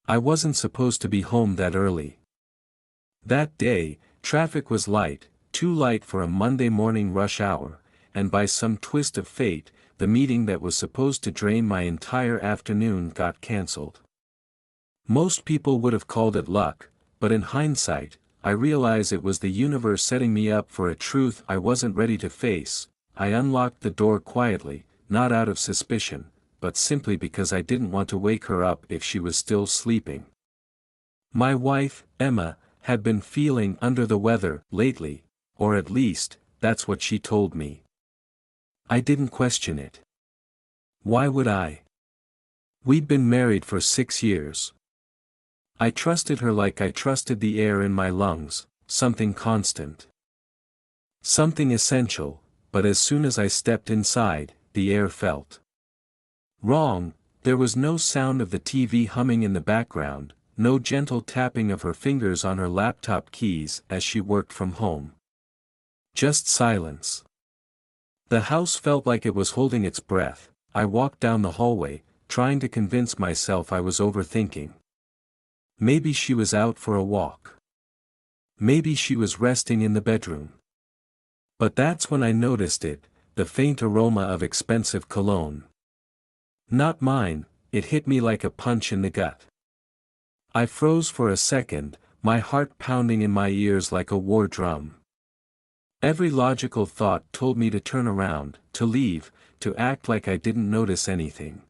I wasn't supposed to be home that early. That day, traffic was light, too light for a Monday morning rush hour, and by some twist of fate, the meeting that was supposed to drain my entire afternoon got cancelled. Most people would have called it luck, but in hindsight, I realize it was the universe setting me up for a truth I wasn't ready to face. I unlocked the door quietly, not out of suspicion, but simply because I didn't want to wake her up if she was still sleeping. My wife, Emma, had been feeling under the weather lately, or at least, that's what she told me. I didn't question it. Why would I? We'd been married for 6 years. I trusted her like I trusted the air in my lungs, something constant. Something essential, but as soon as I stepped inside, the air felt wrong. There was no sound of the TV humming in the background, no gentle tapping of her fingers on her laptop keys as she worked from home. Just silence. The house felt like it was holding its breath. I walked down the hallway, trying to convince myself I was overthinking. Maybe she was out for a walk. Maybe she was resting in the bedroom. But that's when I noticed it, the faint aroma of expensive cologne. Not mine, it hit me like a punch in the gut. I froze for a second, my heart pounding in my ears like a war drum. Every logical thought told me to turn around, to leave, to act like I didn't notice anything.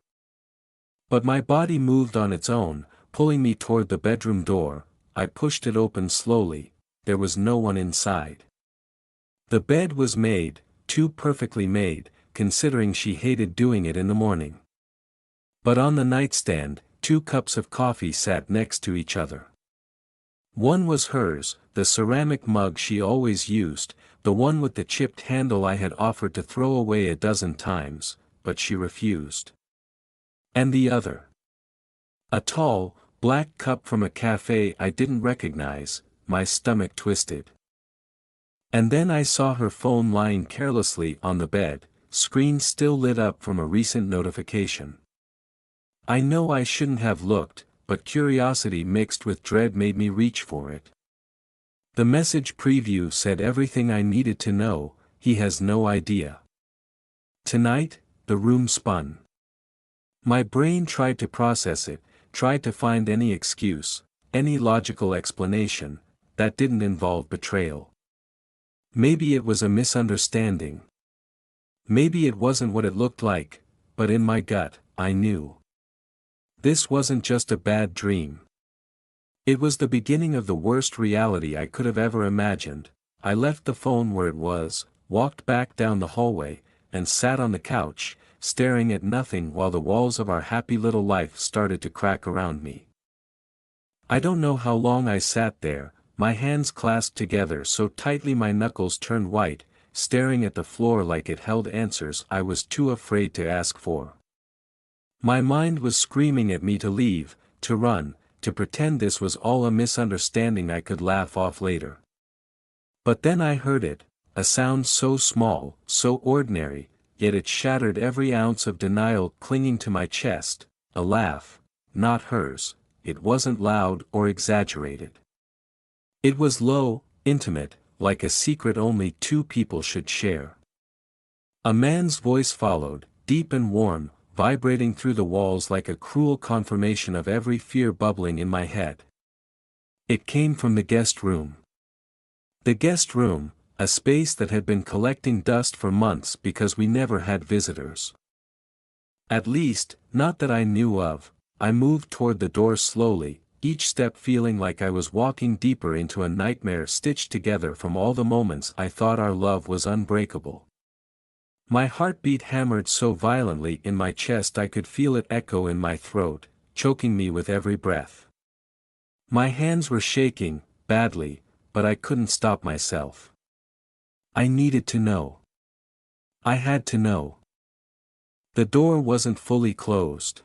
But my body moved on its own, pulling me toward the bedroom door. I pushed it open slowly. There was no one inside. The bed was made, too perfectly made, considering she hated doing it in the morning. But on the nightstand, 2 cups of coffee sat next to each other. One was hers, the ceramic mug she always used, the one with the chipped handle I had offered to throw away a dozen times, but she refused. And the other. A tall, black cup from a cafe I didn't recognize. My stomach twisted. And then I saw her phone lying carelessly on the bed, screen still lit up from a recent notification. I know I shouldn't have looked, but curiosity mixed with dread made me reach for it. The message preview said everything I needed to know. He has no idea. Tonight, the room spun. My brain tried to process it, tried to find any excuse, any logical explanation, that didn't involve betrayal. Maybe it was a misunderstanding. Maybe it wasn't what it looked like, but in my gut, I knew. This wasn't just a bad dream. It was the beginning of the worst reality I could have ever imagined. I left the phone where it was, walked back down the hallway, and sat on the couch, staring at nothing while the walls of our happy little life started to crack around me. I don't know how long I sat there, my hands clasped together so tightly my knuckles turned white, staring at the floor like it held answers I was too afraid to ask for. My mind was screaming at me to leave, to run, to pretend this was all a misunderstanding I could laugh off later. But then I heard it, a sound so small, so ordinary, yet it shattered every ounce of denial clinging to my chest, a laugh, not hers. It wasn't loud or exaggerated. It was low, intimate, like a secret only 2 people should share. A man's voice followed, deep and warm, vibrating through the walls like a cruel confirmation of every fear bubbling in my head. It came from the guest room. The guest room, a space that had been collecting dust for months because we never had visitors. At least, not that I knew of. I moved toward the door slowly, each step feeling like I was walking deeper into a nightmare stitched together from all the moments I thought our love was unbreakable. My heartbeat hammered so violently in my chest I could feel it echo in my throat, choking me with every breath. My hands were shaking, badly, but I couldn't stop myself. I needed to know. I had to know. The door wasn't fully closed.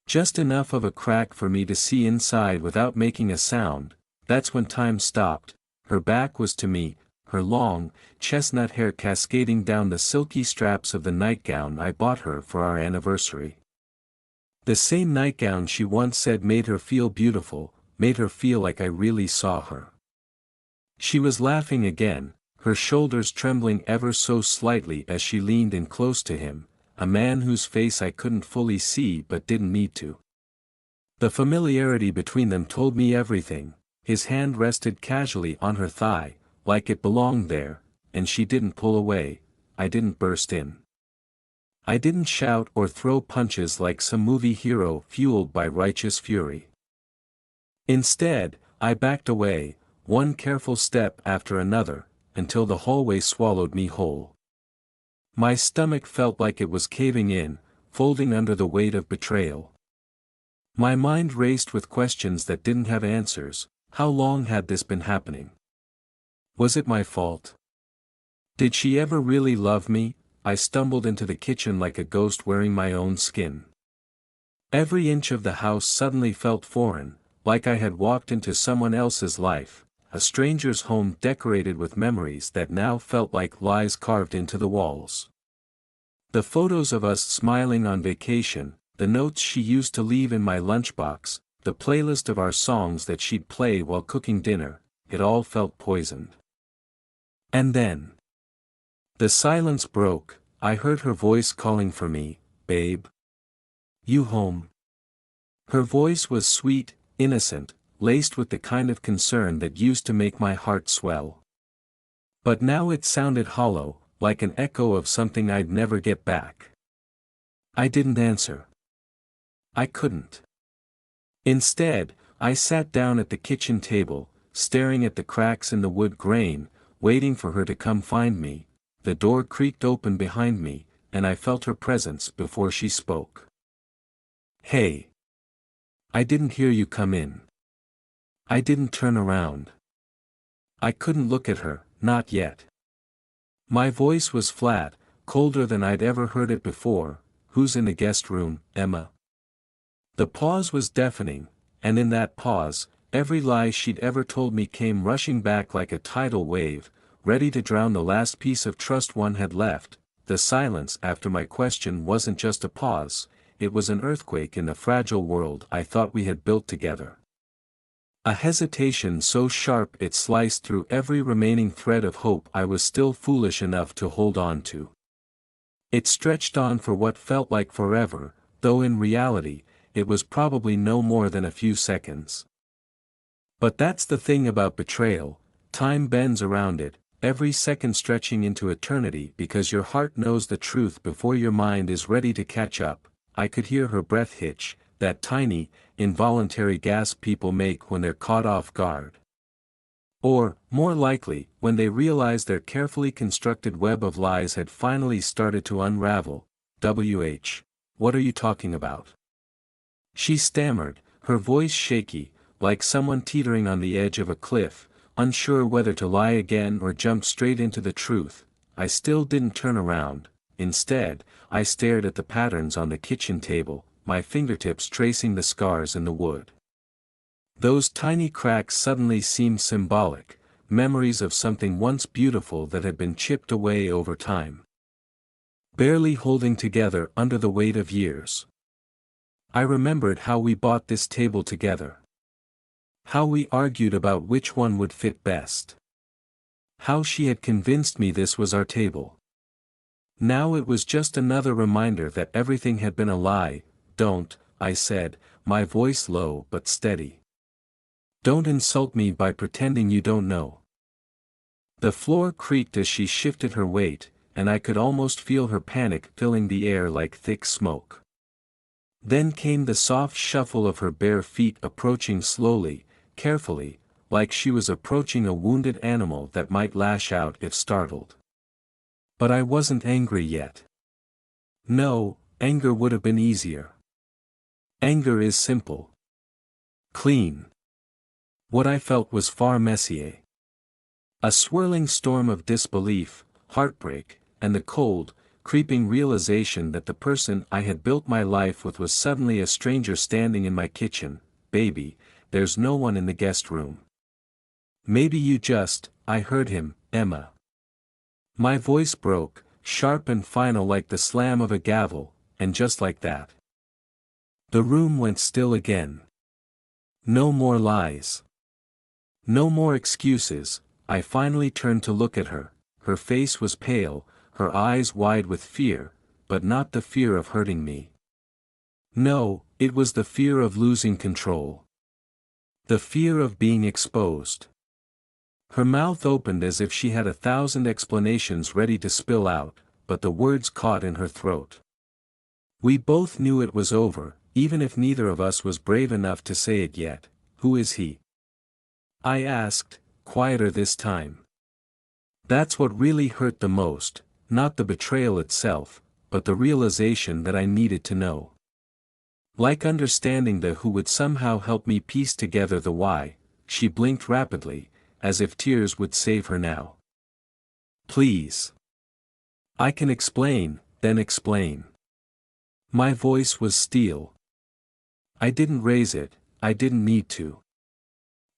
Just enough of a crack for me to see inside without making a sound. That's when time stopped. Her back was to me, her long, chestnut hair cascading down the silky straps of the nightgown I bought her for our anniversary. The same nightgown she once said made her feel beautiful, made her feel like I really saw her. She was laughing again, her shoulders trembling ever so slightly as she leaned in close to him, a man whose face I couldn't fully see but didn't need to. The familiarity between them told me everything. His hand rested casually on her thigh, like it belonged there, and she didn't pull away. I didn't burst in. I didn't shout or throw punches like some movie hero fueled by righteous fury. Instead, I backed away, one careful step after another, until the hallway swallowed me whole. My stomach felt like it was caving in, folding under the weight of betrayal. My mind raced with questions that didn't have answers. How long had this been happening? Was it my fault? Did she ever really love me? I stumbled into the kitchen like a ghost wearing my own skin. Every inch of the house suddenly felt foreign, like I had walked into someone else's life, a stranger's home decorated with memories that now felt like lies carved into the walls. The photos of us smiling on vacation, the notes she used to leave in my lunchbox, the playlist of our songs that she'd play while cooking dinner, it all felt poisoned. And then the silence broke. I heard her voice calling for me, "Babe. You home?" Her voice was sweet, innocent, laced with the kind of concern that used to make my heart swell. But now it sounded hollow, like an echo of something I'd never get back. I didn't answer. I couldn't. Instead, I sat down at the kitchen table, staring at the cracks in the wood grain, waiting for her to come find me. The door creaked open behind me, and I felt her presence before she spoke. "Hey. I didn't hear you come in." I didn't turn around. I couldn't look at her, not yet. My voice was flat, colder than I'd ever heard it before. "Who's in the guest room, Emma?" The pause was deafening, and in that pause, every lie she'd ever told me came rushing back like a tidal wave, ready to drown the last piece of trust one had left. The silence after my question wasn't just a pause, it was an earthquake in the fragile world I thought we had built together. A hesitation so sharp it sliced through every remaining thread of hope I was still foolish enough to hold on to. It stretched on for what felt like forever, though in reality, it was probably no more than a few seconds. But that's the thing about betrayal, time bends around it, every second stretching into eternity because your heart knows the truth before your mind is ready to catch up. I could hear her breath hitch, that tiny, involuntary gasp people make when they're caught off guard. Or, more likely, when they realize their carefully constructed web of lies had finally started to unravel. What are you talking about?" She stammered, her voice shaky, like someone teetering on the edge of a cliff, unsure whether to lie again or jump straight into the truth. I still didn't turn around. Instead, I stared at the patterns on the kitchen table, my fingertips tracing the scars in the wood. Those tiny cracks suddenly seemed symbolic, memories of something once beautiful that had been chipped away over time. Barely holding together under the weight of years. I remembered how we bought this table together. How we argued about which one would fit best. How she had convinced me this was our table. Now it was just another reminder that everything had been a lie. "Don't," I said, my voice low but steady. "Don't insult me by pretending you don't know." The floor creaked as she shifted her weight, and I could almost feel her panic filling the air like thick smoke. Then came the soft shuffle of her bare feet approaching slowly, carefully, like she was approaching a wounded animal that might lash out if startled. But I wasn't angry yet. No, anger would have been easier. Anger is simple. Clean. What I felt was far messier. A swirling storm of disbelief, heartbreak, and the cold, creeping realization that the person I had built my life with was suddenly a stranger standing in my kitchen. "Baby, there's no one in the guest room." "Maybe you just," I heard him, "Emma." My voice broke, sharp and final like the slam of a gavel, and just like that. The room went still again. No more lies. No more excuses. I finally turned to look at her. Her face was pale, her eyes wide with fear, but not the fear of hurting me. No, it was the fear of losing control. The fear of being exposed. Her mouth opened as if she had 1,000 explanations ready to spill out, but the words caught in her throat. We both knew it was over, even if neither of us was brave enough to say it yet. Who is he? I asked, quieter this time. That's what really hurt the most, not the betrayal itself, but the realization that I needed to know. Like understanding the who would somehow help me piece together the why. She blinked rapidly, as if tears would save her now. Please. I can explain, then explain. My voice was steel. I didn't raise it, I didn't need to.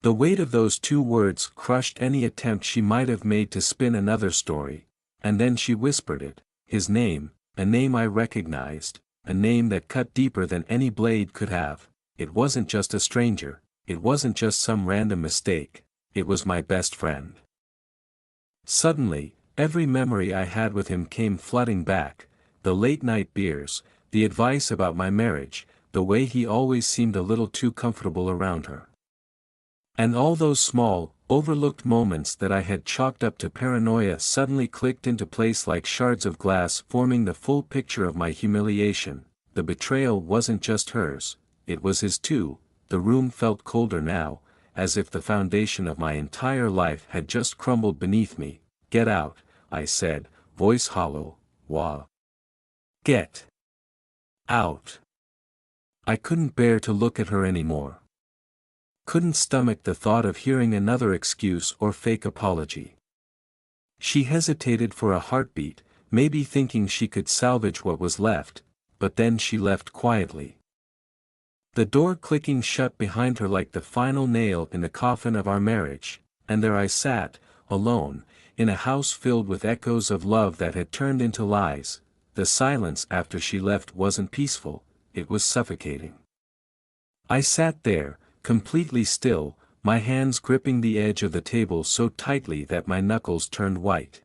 The weight of those 2 words crushed any attempt she might have made to spin another story, and then she whispered it, his name, a name I recognized, a name that cut deeper than any blade could have. It wasn't just a stranger, it wasn't just some random mistake, it was my best friend. Suddenly, every memory I had with him came flooding back, the late-night beers, the advice about my marriage, the way he always seemed a little too comfortable around her. And all those small, overlooked moments that I had chalked up to paranoia suddenly clicked into place like shards of glass, forming the full picture of my humiliation. The betrayal wasn't just hers, it was his too. The room felt colder now, as if the foundation of my entire life had just crumbled beneath me. Get out, I said, voice hollow. Wah. Get out. I couldn't bear to look at her anymore. Couldn't stomach the thought of hearing another excuse or fake apology. She hesitated for a heartbeat, maybe thinking she could salvage what was left, but then she left quietly. The door clicking shut behind her like the final nail in the coffin of our marriage, and there I sat, alone, in a house filled with echoes of love that had turned into lies. The silence after she left wasn't peaceful, it was suffocating. I sat there, completely still, my hands gripping the edge of the table so tightly that my knuckles turned white.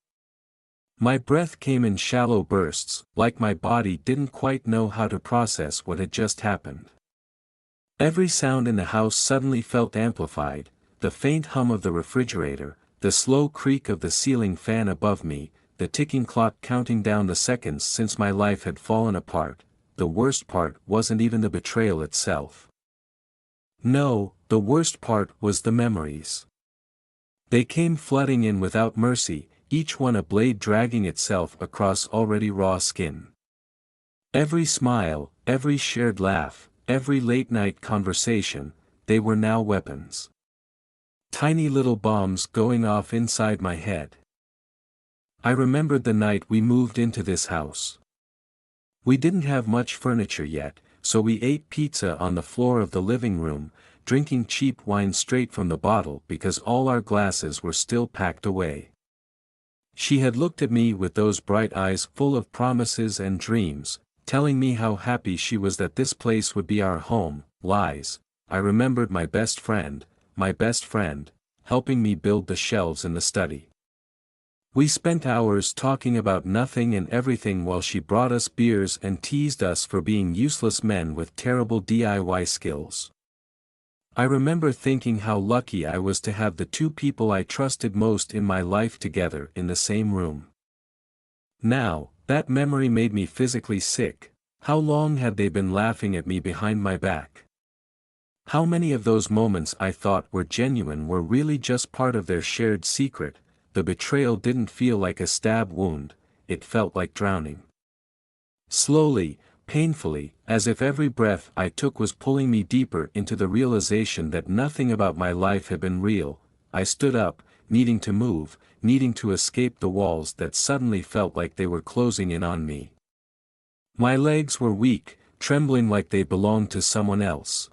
My breath came in shallow bursts, like my body didn't quite know how to process what had just happened. Every sound in the house suddenly felt amplified, the faint hum of the refrigerator, the slow creak of the ceiling fan above me, the ticking clock counting down the seconds since my life had fallen apart. The worst part wasn't even the betrayal itself. No, the worst part was the memories. They came flooding in without mercy, each one a blade dragging itself across already raw skin. Every smile, every shared laugh, every late-night conversation, they were now weapons. Tiny little bombs going off inside my head. I remembered the night we moved into this house. We didn't have much furniture yet, so we ate pizza on the floor of the living room, drinking cheap wine straight from the bottle because all our glasses were still packed away. She had looked at me with those bright eyes full of promises and dreams, telling me how happy she was that this place would be our home. Lies. I remembered my best friend, helping me build the shelves in the study. We spent hours talking about nothing and everything while she brought us beers and teased us for being useless men with terrible DIY skills. I remember thinking how lucky I was to have the 2 people I trusted most in my life together in the same room. Now, that memory made me physically sick. How long had they been laughing at me behind my back? How many of those moments I thought were genuine were really just part of their shared secret? The betrayal didn't feel like a stab wound, it felt like drowning. Slowly, painfully, as if every breath I took was pulling me deeper into the realization that nothing about my life had been real, I stood up, needing to move, needing to escape the walls that suddenly felt like they were closing in on me. My legs were weak, trembling like they belonged to someone else.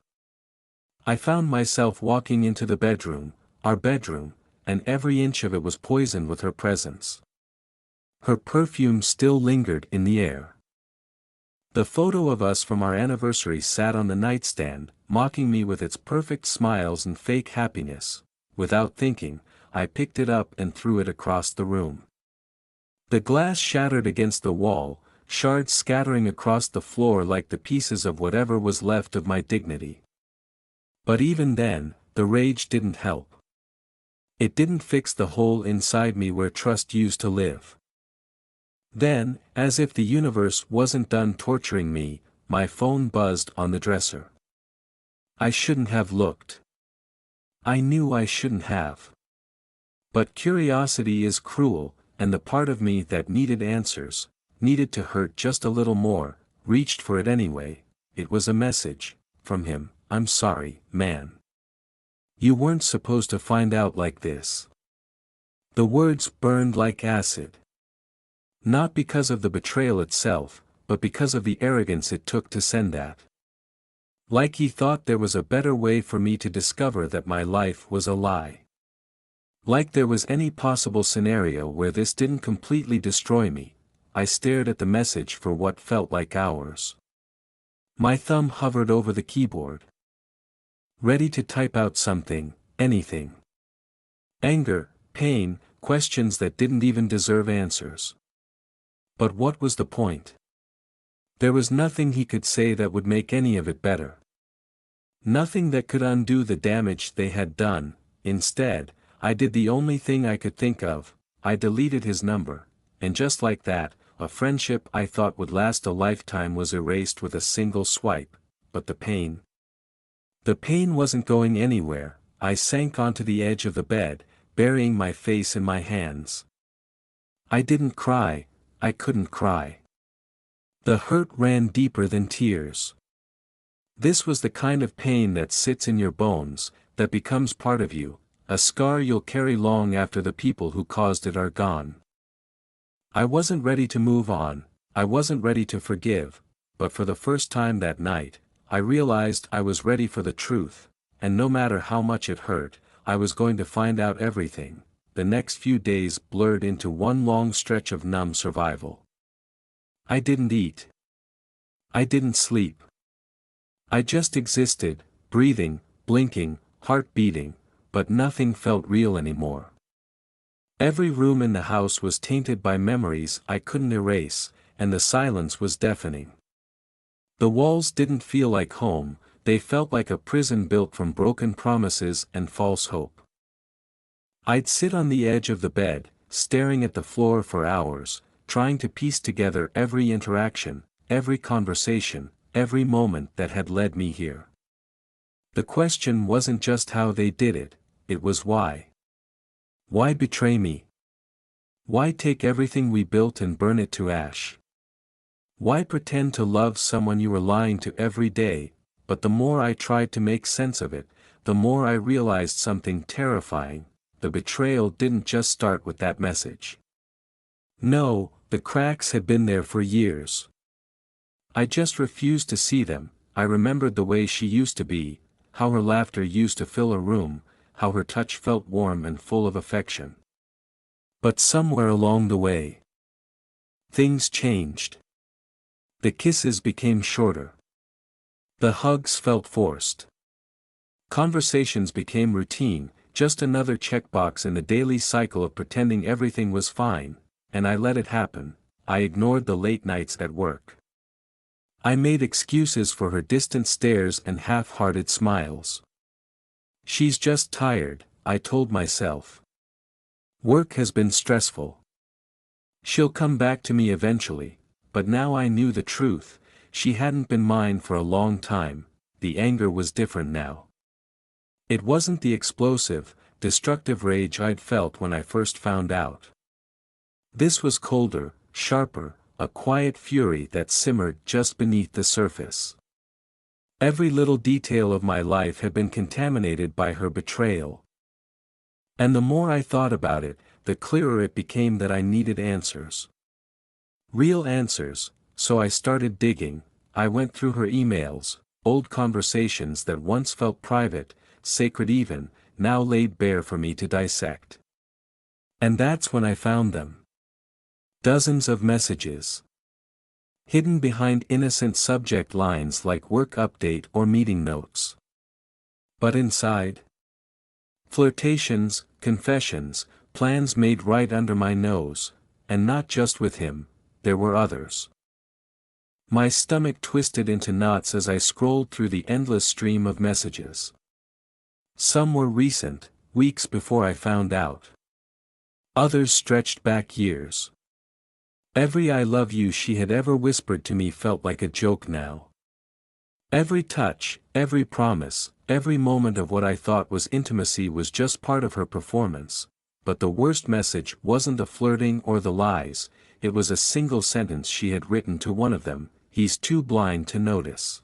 I found myself walking into the bedroom, our bedroom, and every inch of it was poisoned with her presence. Her perfume still lingered in the air. The photo of us from our anniversary sat on the nightstand, mocking me with its perfect smiles and fake happiness. Without thinking, I picked it up and threw it across the room. The glass shattered against the wall, shards scattering across the floor like the pieces of whatever was left of my dignity. But even then, the rage didn't help. It didn't fix the hole inside me where trust used to live. Then, as if the universe wasn't done torturing me, my phone buzzed on the dresser. I shouldn't have looked. I knew I shouldn't have. But curiosity is cruel, and the part of me that needed answers, needed to hurt just a little more, reached for it anyway. It was a message, from him. "I'm sorry, man. You weren't supposed to find out like this." The words burned like acid. Not because of the betrayal itself, but because of the arrogance it took to send that. Like he thought there was a better way for me to discover that my life was a lie. Like there was any possible scenario where this didn't completely destroy me. I stared at the message for what felt like hours. My thumb hovered over the keyboard, ready to type out something, anything. Anger, pain, questions that didn't even deserve answers. But what was the point? There was nothing he could say that would make any of it better. Nothing that could undo the damage they had done. Instead, I did the only thing I could think of. I deleted his number, and just like that, a friendship I thought would last a lifetime was erased with a single swipe. But the pain. The pain wasn't going anywhere. I sank onto the edge of the bed, burying my face in my hands. I didn't cry. I couldn't cry. The hurt ran deeper than tears. This was the kind of pain that sits in your bones, that becomes part of you, a scar you'll carry long after the people who caused it are gone. I wasn't ready to move on, I wasn't ready to forgive, but for the first time that night, I realized I was ready for the truth, and no matter how much it hurt, I was going to find out everything. The next few days blurred into one long stretch of numb survival. I didn't eat. I didn't sleep. I just existed, breathing, blinking, heart beating, but nothing felt real anymore. Every room in the house was tainted by memories I couldn't erase, and the silence was deafening. The walls didn't feel like home, they felt like a prison built from broken promises and false hope. I'd sit on the edge of the bed, staring at the floor for hours, trying to piece together every interaction, every conversation, every moment that had led me here. The question wasn't just how they did it, it was why. Why betray me? Why take everything we built and burn it to ash? Why pretend to love someone you were lying to every day? But the more I tried to make sense of it, the more I realized something terrifying. The betrayal didn't just start with that message. No, the cracks had been there for years. I just refused to see them. I remembered the way she used to be, how her laughter used to fill a room, how her touch felt warm and full of affection. But somewhere along the way, things changed. The kisses became shorter. The hugs felt forced. Conversations became routine, just another checkbox in the daily cycle of pretending everything was fine, and I let it happen. I ignored the late nights at work. I made excuses for her distant stares and half-hearted smiles. She's just tired, I told myself. Work has been stressful. She'll come back to me eventually, but now I knew the truth. She hadn't been mine for a long time. The anger was different now. It wasn't the explosive, destructive rage I'd felt when I first found out. This was colder, sharper, a quiet fury that simmered just beneath the surface. Every little detail of my life had been contaminated by her betrayal. And the more I thought about it, the clearer it became that I needed answers. Real answers, so I started digging. I went through her emails, old conversations that once felt private, sacred even, now laid bare for me to dissect. And that's when I found them. Dozens of messages. hidden behind innocent subject lines like work update or meeting notes. But inside, flirtations, confessions, plans made right under my nose, and not just with him, there were others. My stomach twisted into knots as I scrolled through the endless stream of messages. Some were recent, weeks before I found out. Others stretched back years. Every "I love you" she had ever whispered to me felt like a joke now. Every touch, every promise, every moment of what I thought was intimacy was just part of her performance, but the worst message wasn't the flirting or the lies, it was a single sentence she had written to one of them: "He's too blind to notice."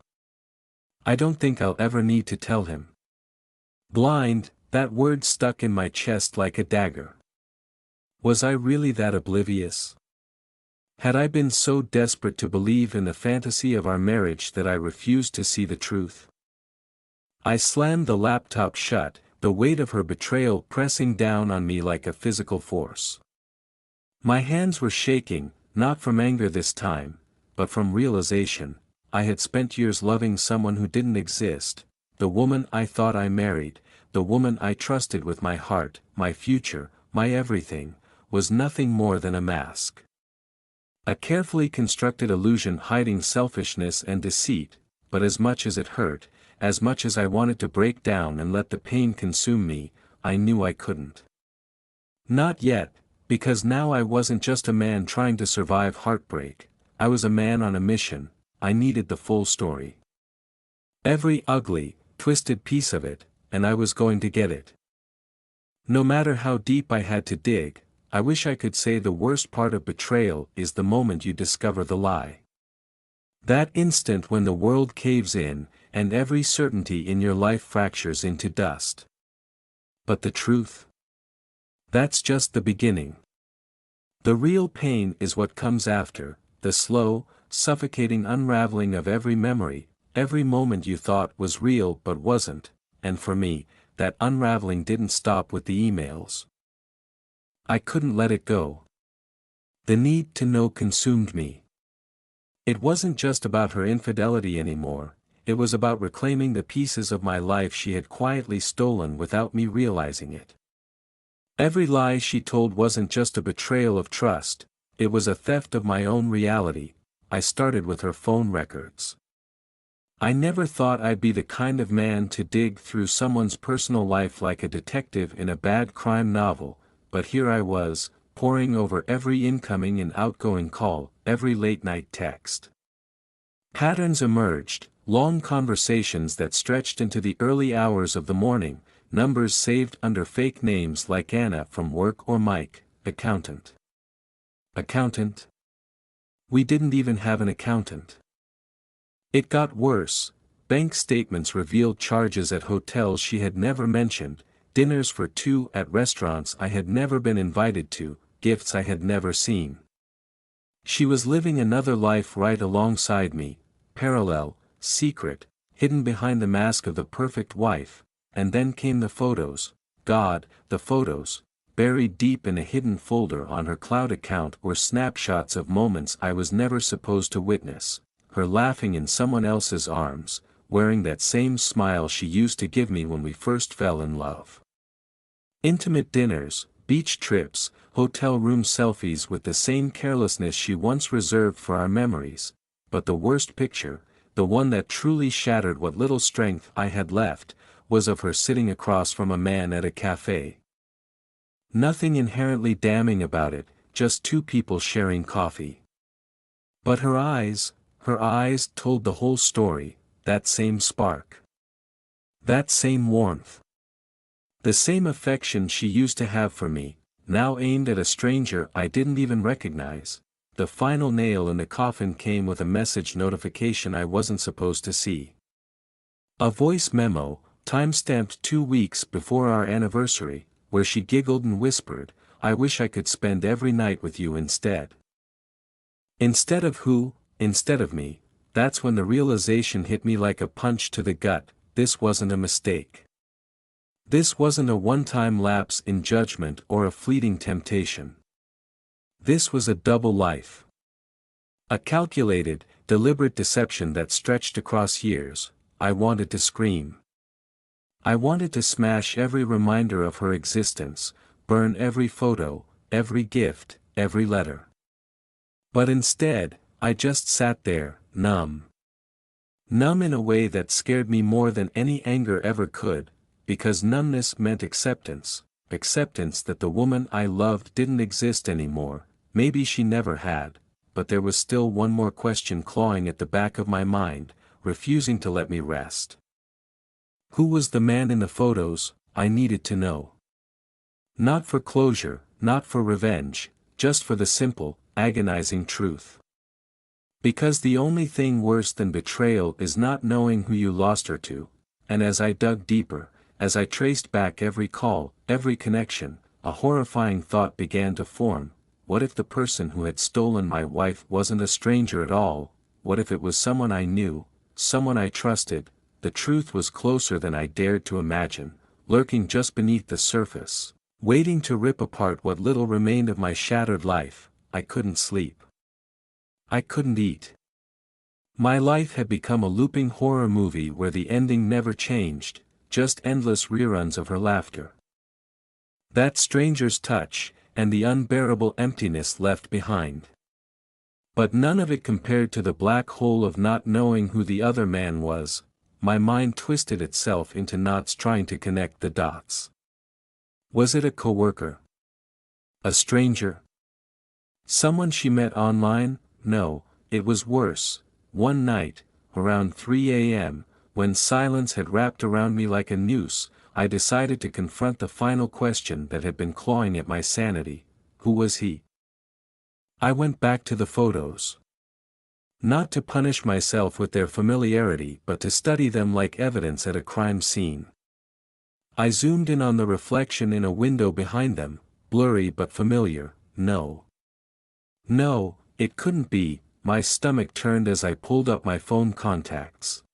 I don't think I'll ever need to tell him. Blind, that word stuck in my chest like a dagger. Was I really that oblivious? Had I been so desperate to believe in the fantasy of our marriage that I refused to see the truth? I slammed the laptop shut, the weight of her betrayal pressing down on me like a physical force. My hands were shaking, not from anger this time, but from realization. I had spent years loving someone who didn't exist, the woman I thought I married, the woman I trusted with my heart, my future, my everything, was nothing more than a mask. A carefully constructed illusion hiding selfishness and deceit, but as much as it hurt, as much as I wanted to break down and let the pain consume me, I knew I couldn't. Not yet, because now I wasn't just a man trying to survive heartbreak, I was a man on a mission. I needed the full story. Every ugly, twisted piece of it, and I was going to get it. No matter how deep I had to dig, I wish I could say the worst part of betrayal is the moment you discover the lie. That instant when the world caves in, and every certainty in your life fractures into dust. But the truth? That's just the beginning. The real pain is what comes after, the slow, suffocating unraveling of every memory, every moment you thought was real but wasn't, and for me, that unraveling didn't stop with the emails. I couldn't let it go. The need to know consumed me. It wasn't just about her infidelity anymore, it was about reclaiming the pieces of my life she had quietly stolen without me realizing it. Every lie she told wasn't just a betrayal of trust, it was a theft of my own reality. I started with her phone records. I never thought I'd be the kind of man to dig through someone's personal life like a detective in a bad crime novel, but here I was, poring over every incoming and outgoing call, every late-night text. Patterns emerged, long conversations that stretched into the early hours of the morning, numbers saved under fake names like Anna from work or Mike, accountant. Accountant? We didn't even have an accountant. It got worse. Bank statements revealed charges at hotels she had never mentioned, dinners for two at restaurants I had never been invited to, gifts I had never seen. She was living another life right alongside me, parallel, secret, hidden behind the mask of the perfect wife, and then came the photos. God, the photos, buried deep in a hidden folder on her cloud account were snapshots of moments I was never supposed to witness, her laughing in someone else's arms, wearing that same smile she used to give me when we first fell in love. Intimate dinners, beach trips, hotel room selfies with the same carelessness she once reserved for our memories, but the worst picture, the one that truly shattered what little strength I had left, was of her sitting across from a man at a cafe. Nothing inherently damning about it, just two people sharing coffee. But her eyes told the whole story, that same spark. That same warmth. The same affection she used to have for me, now aimed at a stranger I didn't even recognize. The final nail in the coffin came with a message notification I wasn't supposed to see. A voice memo, time-stamped 2 weeks before our anniversary, where she giggled and whispered, "I wish I could spend every night with you instead." Instead of who? Instead of me. That's when the realization hit me like a punch to the gut. This wasn't a mistake. This wasn't a one-time lapse in judgment or a fleeting temptation. This was a double life. A calculated, deliberate deception that stretched across years. I wanted to scream. I wanted to smash every reminder of her existence, burn every photo, every gift, every letter. But instead, I just sat there, numb. Numb in a way that scared me more than any anger ever could, because numbness meant acceptance that the woman I loved didn't exist anymore. Maybe she never had, but there was still one more question clawing at the back of my mind, refusing to let me rest. Who was the man in the photos? I needed to know. Not for closure, not for revenge, just for the simple, agonizing truth. Because the only thing worse than betrayal is not knowing who you lost her to, and as I dug deeper, as I traced back every call, every connection, a horrifying thought began to form. What if the person who had stolen my wife wasn't a stranger at all? What if it was someone I knew, someone I trusted? The truth was closer than I dared to imagine, lurking just beneath the surface, waiting to rip apart what little remained of my shattered life. I couldn't sleep. I couldn't eat. My life had become a looping horror movie where the ending never changed, just endless reruns of her laughter. That stranger's touch, and the unbearable emptiness left behind. But none of it compared to the black hole of not knowing who the other man was. My mind twisted itself into knots trying to connect the dots. Was it a coworker? A stranger? Someone she met online? No, it was worse. One night, around 3 a.m., when silence had wrapped around me like a noose, I decided to confront the final question that had been clawing at my sanity. Who was he? I went back to the photos. Not to punish myself with their familiarity but to study them like evidence at a crime scene. I zoomed in on the reflection in a window behind them, blurry but familiar. No, it couldn't be. My stomach turned as I pulled up my phone contacts.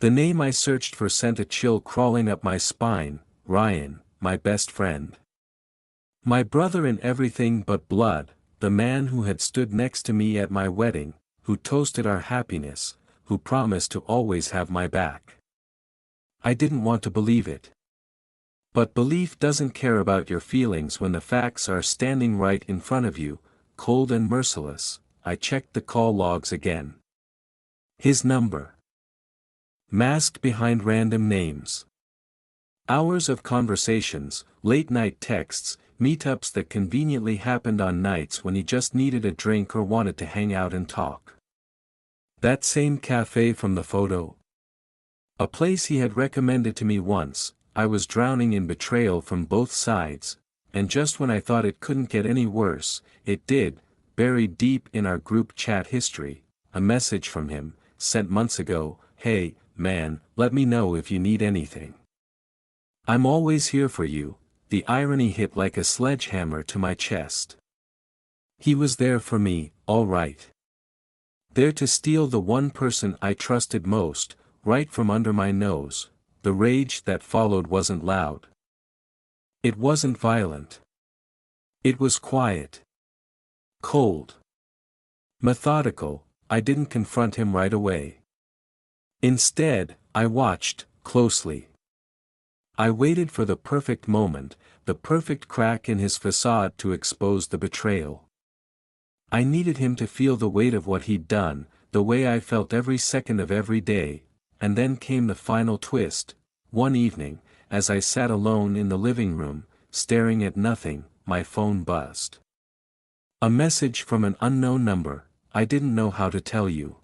The name I searched for sent a chill crawling up my spine. Ryan, my best friend. My brother in everything but blood, the man who had stood next to me at my wedding, who toasted our happiness, who promised to always have my back. I didn't want to believe it. But belief doesn't care about your feelings when the facts are standing right in front of you, cold and merciless. I checked the call logs again. His number. Masked behind random names. Hours of conversations, late-night texts, meetups that conveniently happened on nights when he just needed a drink or wanted to hang out and talk. That same cafe from the photo. A place he had recommended to me once. I was drowning in betrayal from both sides, and just when I thought it couldn't get any worse, it did. Buried deep in our group chat history, a message from him, sent months ago. Hey, man, let me know if you need anything. I'm always here for you. The irony hit like a sledgehammer to my chest. He was there for me, all right. There to steal the one person I trusted most, right from under my nose. The rage that followed wasn't loud. It wasn't violent. It was quiet. Cold. Methodical. I didn't confront him right away. Instead, I watched, closely. I waited for the perfect moment, the perfect crack in his facade to expose the betrayal. I needed him to feel the weight of what he'd done, the way I felt every second of every day, and then came the final twist. One evening, as I sat alone in the living room, staring at nothing, my phone buzzed. A message from an unknown number. I didn't know how to tell you.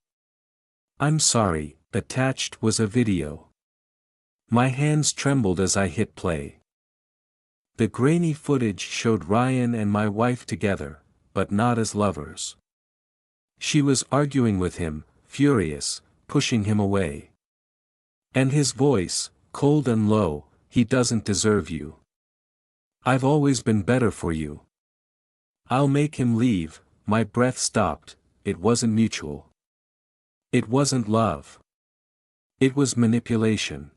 I'm sorry. Attached was a video. My hands trembled as I hit play. The grainy footage showed Ryan and my wife together, but not as lovers. She was arguing with him, furious, pushing him away. And his voice, cold and low, he doesn't deserve you. I've always been better for you. I'll make him leave. My breath stopped. It wasn't mutual. It wasn't love. It was manipulation.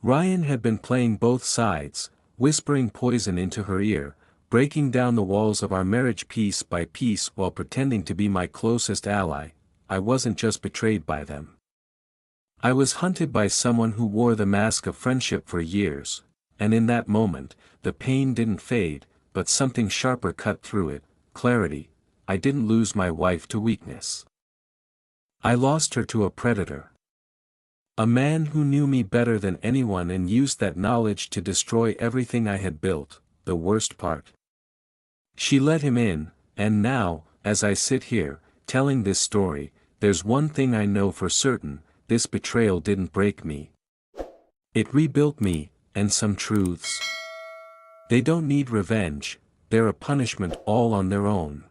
Ryan had been playing both sides, whispering poison into her ear, breaking down the walls of our marriage piece by piece while pretending to be my closest ally. I wasn't just betrayed by them. I was hunted by someone who wore the mask of friendship for years, and in that moment, the pain didn't fade, but something sharper cut through it: clarity. I didn't lose my wife to weakness. I lost her to a predator. A man who knew me better than anyone and used that knowledge to destroy everything I had built. The worst part. She let him in, and now, as I sit here, telling this story, there's one thing I know for certain: this betrayal didn't break me. It rebuilt me, and some truths. They don't need revenge, they're a punishment all on their own.